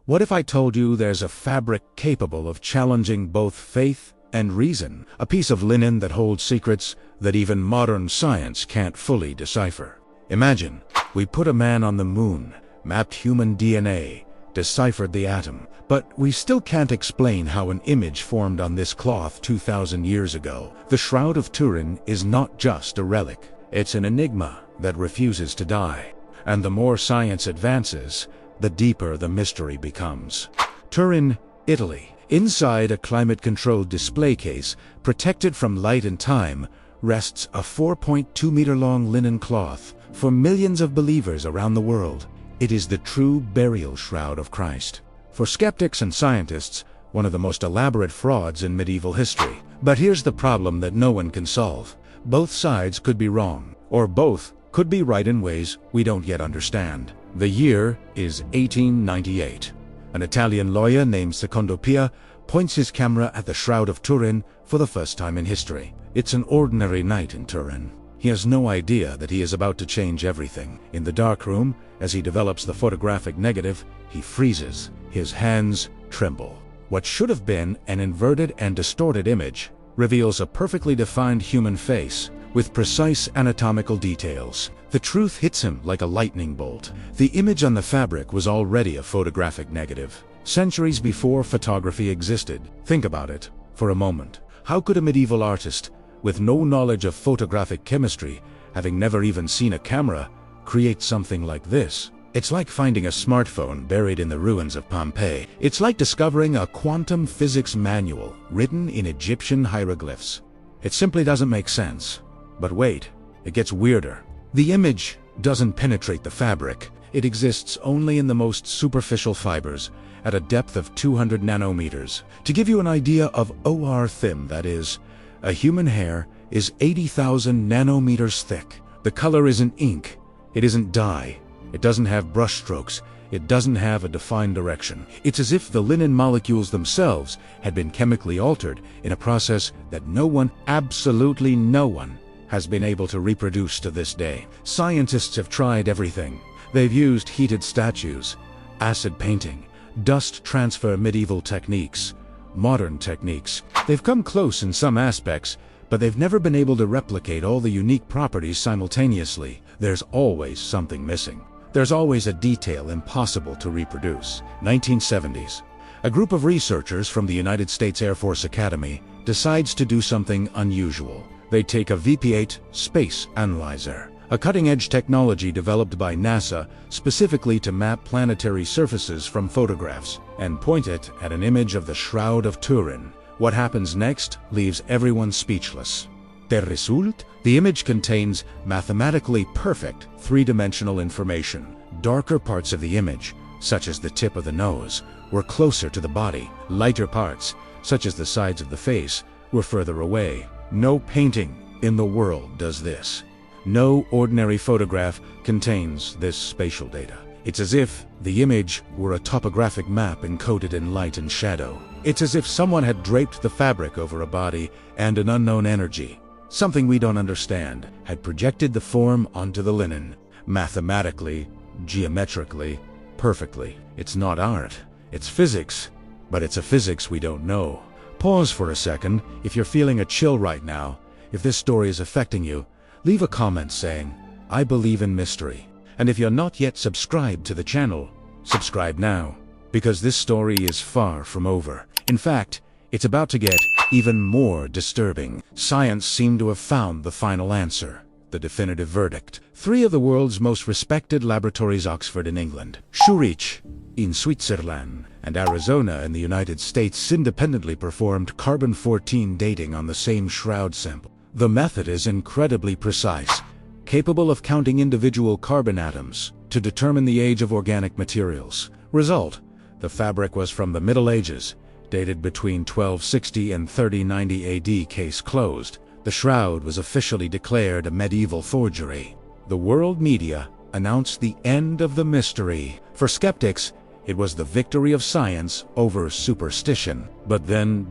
What if I told you there's a fabric capable of challenging both faith and reason? A piece of linen that holds secrets that even modern science can't fully decipher. Imagine, we put a man on the moon, mapped human DNA, deciphered the atom, but we still can't explain how an image formed on this cloth 2,000 years ago. The Shroud of Turin is not just a relic. It's an enigma that refuses to die. And the more science advances, the deeper the mystery becomes. Turin, Italy. Inside a climate-controlled display case, protected from light and time, rests a 4.2-meter-long linen cloth for millions of believers around the world. It is the true burial shroud of Christ. For skeptics and scientists, one of the most elaborate frauds in medieval history. But here's the problem that no one can solve. Both sides could be wrong, or both could be right in ways we don't yet understand. The year is 1898. An Italian lawyer named Secondo Pia points his camera at the Shroud of Turin for the first time in history. It's an ordinary night in Turin. He has no idea that he is about to change everything. In the darkroom, as he develops the photographic negative, he freezes. His hands tremble. What should have been an inverted and distorted image reveals a perfectly defined human face with precise anatomical details. The truth hits him like a lightning bolt. The image on the fabric was already a photographic negative, centuries before photography existed. Think about it for a moment. How could a medieval artist, with no knowledge of photographic chemistry, having never even seen a camera, create something like this? It's like finding a smartphone buried in the ruins of Pompeii. It's like discovering a quantum physics manual written in Egyptian hieroglyphs. It simply doesn't make sense. But wait, it gets weirder. The image doesn't penetrate the fabric. It exists only in the most superficial fibers, at a depth of 200 nanometers. To give you an idea of OR thin, that is, a human hair is 80,000 nanometers thick. The color isn't ink. It isn't dye. It doesn't have brush strokes. It doesn't have a defined direction. It's as if the linen molecules themselves had been chemically altered in a process that no one, absolutely no one, has been able to reproduce to this day. Scientists have tried everything. They've used heated statues, acid painting, dust transfer medieval techniques, modern techniques. They've come close in some aspects, but they've never been able to replicate all the unique properties simultaneously. There's always something missing. There's always a detail impossible to reproduce. 1970s. A group of researchers from the United States Air Force Academy decides to do something unusual. They take a VP-8 space analyzer, a cutting-edge technology developed by NASA specifically to map planetary surfaces from photographs, and point it at an image of the Shroud of Turin. What happens next leaves everyone speechless. The result? The image contains mathematically perfect three-dimensional information. Darker parts of the image, such as the tip of the nose, were closer to the body. Lighter parts, such as the sides of the face, were further away. No painting in the world does this. No ordinary photograph contains this spatial data. It's as if the image were a topographic map encoded in light and shadow. It's as if someone had draped the fabric over a body and an unknown energy, something we don't understand, had projected the form onto the linen. Mathematically, geometrically, perfectly. It's not art. It's physics. But it's a physics we don't know. Pause for a second. If you're feeling a chill right now, if this story is affecting you, leave a comment saying, "I believe in mystery." And if you're not yet subscribed to the channel, subscribe now, because this story is far from over. In fact, it's about to get even more disturbing. Science seemed to have found the final answer, the definitive verdict. 3 of the world's most respected laboratories, Oxford in England, Zurich in Switzerland, and Arizona in the United States, independently performed carbon-14 dating on the same shroud sample. The method is incredibly precise, capable of counting individual carbon atoms to determine the age of organic materials. Result: the fabric was from the Middle Ages, dated between 1260 and 3090 AD. Case closed. The shroud was officially declared a medieval forgery. The world media announced the end of the mystery. For skeptics, it was the victory of science over superstition. But then,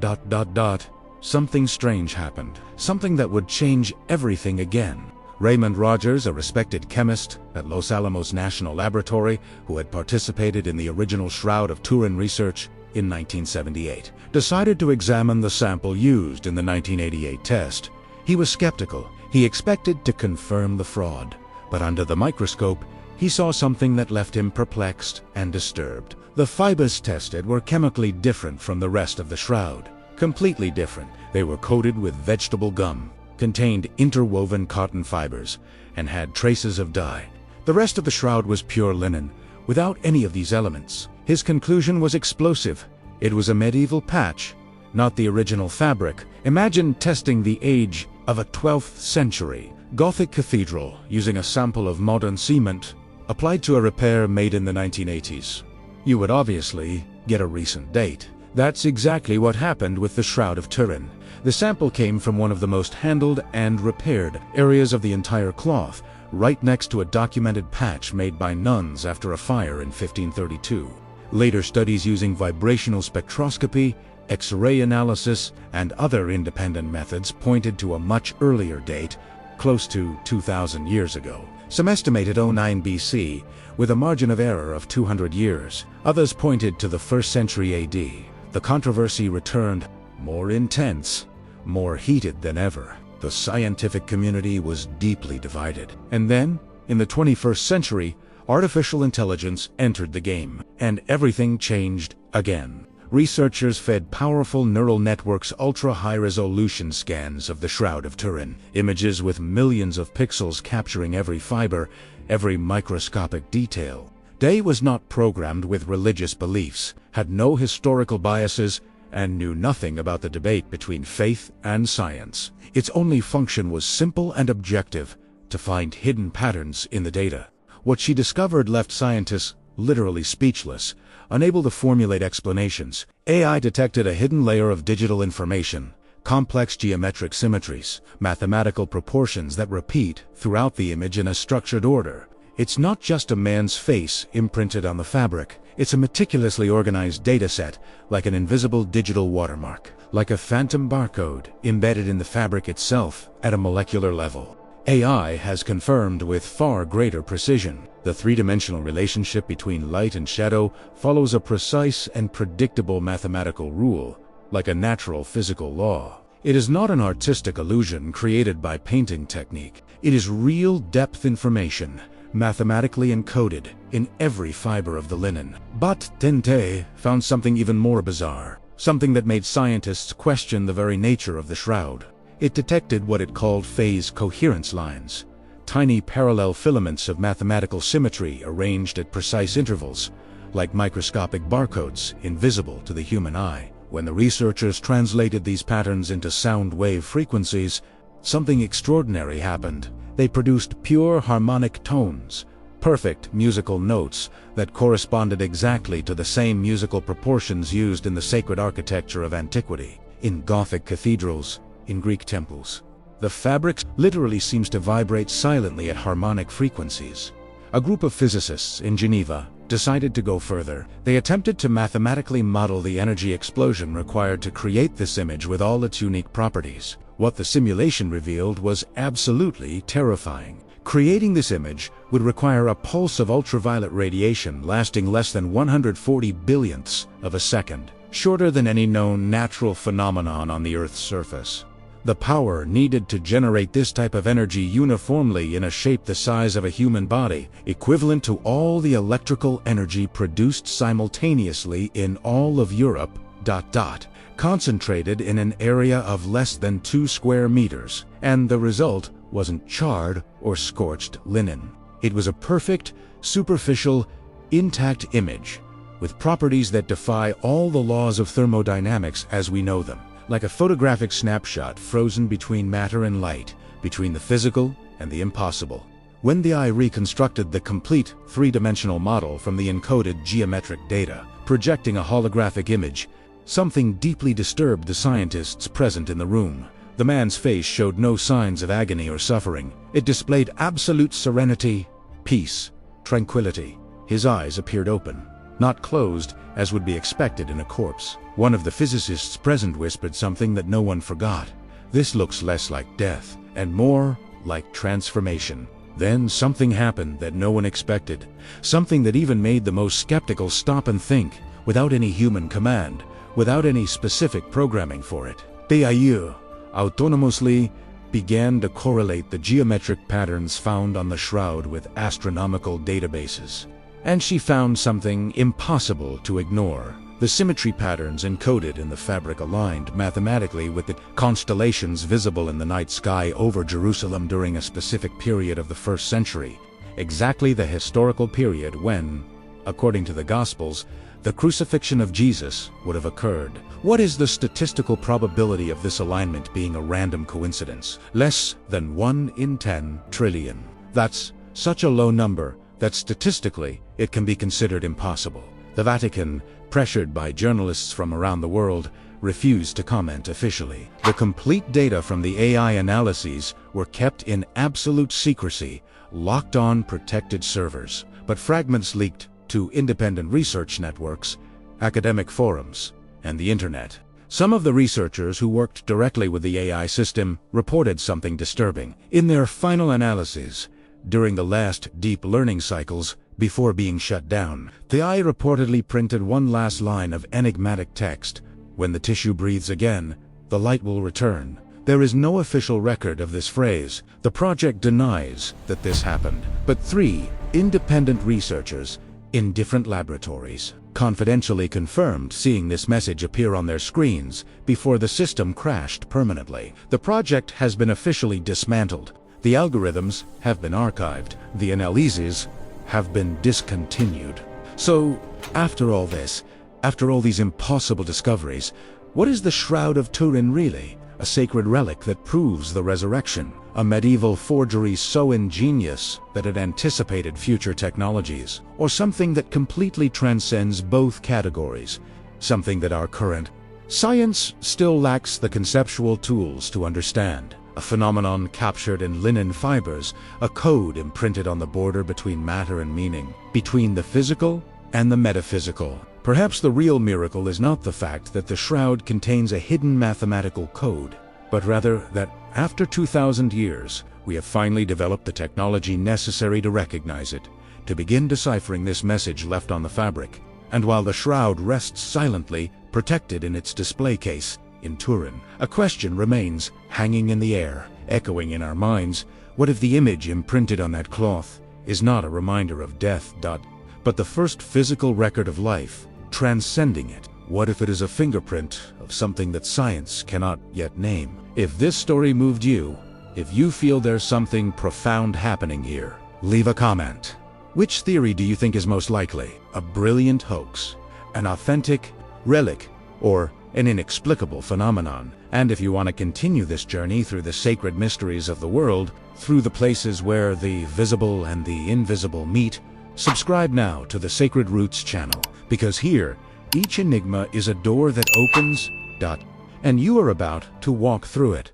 something strange happened. Something that would change everything again. Raymond Rogers, a respected chemist at Los Alamos National Laboratory who had participated in the original Shroud of Turin research in 1978, decided to examine the sample used in the 1988 test. He was skeptical. He expected to confirm the fraud, but under the microscope, he saw something that left him perplexed and disturbed. The fibers tested were chemically different from the rest of the shroud. Completely different. They were coated with vegetable gum, contained interwoven cotton fibers, and had traces of dye. The rest of the shroud was pure linen, without any of these elements. His conclusion was explosive. It was a medieval patch, not the original fabric. Imagine testing the age of a 12th century Gothic cathedral using a sample of modern cement applied to a repair made in the 1980s. You would obviously get a recent date. That's exactly what happened with the Shroud of Turin. The sample came from one of the most handled and repaired areas of the entire cloth, right next to a documented patch made by nuns after a fire in 1532. Later studies using vibrational spectroscopy, X-ray analysis, and other independent methods pointed to a much earlier date, close to 2,000 years ago. Some estimated 09 BC, with a margin of error of 200 years. Others pointed to the 1st century AD. The controversy returned, more intense, more heated than ever. The scientific community was deeply divided. And then, in the 21st century, artificial intelligence entered the game, and everything changed again. Researchers fed powerful neural networks ultra-high-resolution scans of the Shroud of Turin, images with millions of pixels capturing every fiber, every microscopic detail. Day was not programmed with religious beliefs, had no historical biases, and knew nothing about the debate between faith and science. Its only function was simple and objective, to find hidden patterns in the data. What she discovered left scientists literally speechless, unable to formulate explanations. AI detected a hidden layer of digital information, complex geometric symmetries, mathematical proportions that repeat throughout the image in a structured order. It's not just a man's face imprinted on the fabric. It's a meticulously organized dataset, like an invisible digital watermark, like a phantom barcode embedded in the fabric itself at a molecular level. AI has confirmed with far greater precision. The three-dimensional relationship between light and shadow follows a precise and predictable mathematical rule, like a natural physical law. It is not an artistic illusion created by painting technique. It is real depth information, mathematically encoded in every fiber of the linen. But Tente found something even more bizarre, something that made scientists question the very nature of the shroud. It detected what it called phase coherence lines, tiny parallel filaments of mathematical symmetry arranged at precise intervals, like microscopic barcodes invisible to the human eye. When the researchers translated these patterns into sound wave frequencies, something extraordinary happened. They produced pure harmonic tones, perfect musical notes that corresponded exactly to the same musical proportions used in the sacred architecture of antiquity, in Gothic cathedrals, in Greek temples. The fabric literally seems to vibrate silently at harmonic frequencies. A group of physicists in Geneva decided to go further. They attempted to mathematically model the energy explosion required to create this image with all its unique properties. What the simulation revealed was absolutely terrifying. Creating this image would require a pulse of ultraviolet radiation lasting less than 140 billionths of a second, shorter than any known natural phenomenon on the Earth's surface. The power needed to generate this type of energy uniformly in a shape the size of a human body, equivalent to all the electrical energy produced simultaneously in all of Europe, concentrated in an area of less than 2 square meters, and the result wasn't charred or scorched linen. It was a perfect, superficial, intact image, with properties that defy all the laws of thermodynamics as we know them. Like a photographic snapshot frozen between matter and light, between the physical and the impossible. When the eye reconstructed the complete three-dimensional model from the encoded geometric data, projecting a holographic image, something deeply disturbed the scientists present in the room. The man's face showed no signs of agony or suffering. It displayed absolute serenity, peace, tranquility. His eyes appeared open, not closed as would be expected in a corpse. One of the physicists present whispered something that no one forgot. "This looks less like death and more like transformation. Then something happened that no one expected, something that even made the most skeptical stop and think, without any human command, without any specific programming for it. They autonomously began to correlate the geometric patterns found on the shroud with astronomical databases. And she found something impossible to ignore. The symmetry patterns encoded in the fabric aligned mathematically with the constellations visible in the night sky over Jerusalem during a specific period of the 1st century, exactly the historical period when, according to the Gospels, the crucifixion of Jesus would have occurred. What is the statistical probability of this alignment being a random coincidence? Less than 1 in 10 trillion. That's such a low number that statistically it can be considered impossible. The Vatican, pressured by journalists from around the world, refused to comment officially. The complete data from the AI analyses were kept in absolute secrecy, locked on protected servers, but fragments leaked to independent research networks, academic forums, and the internet. Some of the researchers who worked directly with the AI system reported something disturbing. In their final analyses, during the last deep learning cycles, before being shut down, the AI reportedly printed one last line of enigmatic text: "When the tissue breathes again, the light will return." There is no official record of this phrase. The project denies that this happened, but 3 independent researchers in different laboratories confidentially confirmed seeing this message appear on their screens before the system crashed permanently. The project has been officially dismantled. The algorithms have been archived. The analyses have been discontinued. So, after all this, after all these impossible discoveries, what is the Shroud of Turin really? A sacred relic that proves the resurrection, a medieval forgery so ingenious that it anticipated future technologies, or something that completely transcends both categories, something that our current science still lacks the conceptual tools to understand? A phenomenon captured in linen fibers, a code imprinted on the border between matter and meaning, between the physical and the metaphysical. Perhaps the real miracle is not the fact that the shroud contains a hidden mathematical code, but rather that after 2,000 years, we have finally developed the technology necessary to recognize it, to begin deciphering this message left on the fabric. And while the shroud rests silently, protected in its display case in Turin, a question remains hanging in the air, echoing in our minds. What if the image imprinted on that cloth is not a reminder of death, but the first physical record of life, transcending it? What if it is a fingerprint of something that science cannot yet name? If this story moved you, if you feel there's something profound happening here, leave a comment. Which theory do you think is most likely? A brilliant hoax, an authentic relic, or an inexplicable phenomenon? And if you want to continue this journey through the sacred mysteries of the world, through the places where the visible and the invisible meet, subscribe now to the Sacred Roots channel, because here, each enigma is a door that opens, and you are about to walk through it.